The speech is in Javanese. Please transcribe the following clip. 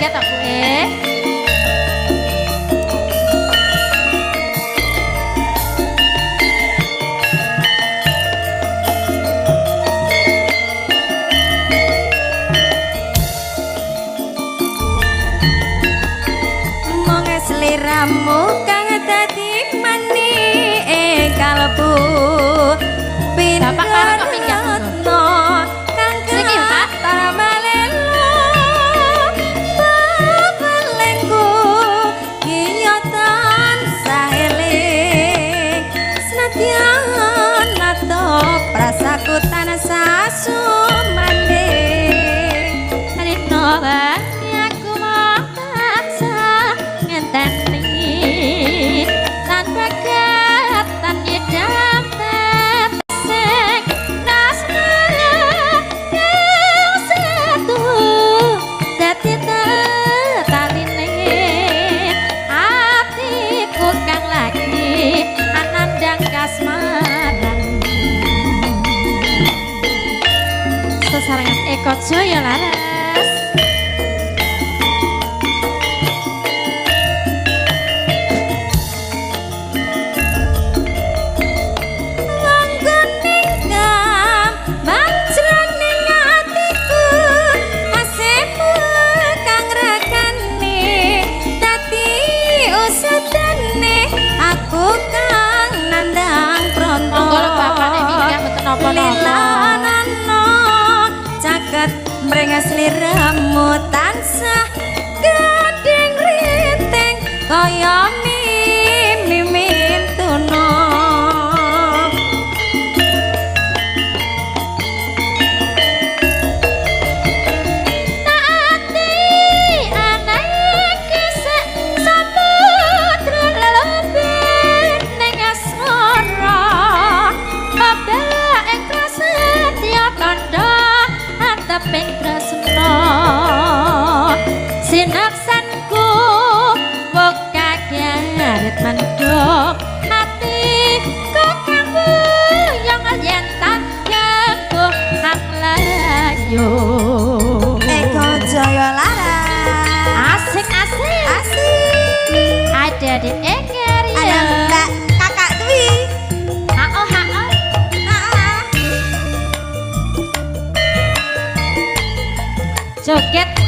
joget aku Sliramu kang dadi mani kalbu Bapak karo kok pinggang kang Niki, Pak. taramalelo babelengku kiyotan saeling senadyan nato prasaku tansah sumanding Rino bani aku maksa ngenteni tanpa katan nyedam tetesek nasmara yang satu dadi tetaline hatiku kang lagi anandang kasmaran sesarengan Eko Joyo laras Lilanano caket mrengas sliramu tansah gading riting kaya mimin tuna naati anae kisah samudra lelebih ning asmara babak ikhlas tiap tanda anteping tresna sinaksanku buka garet mendok hati kok kamu yang alyentan jago hak layu Eko Joyo laras asik-asik asik ada di Eker ada ya Mbak Kakak Dwi hao ah. joget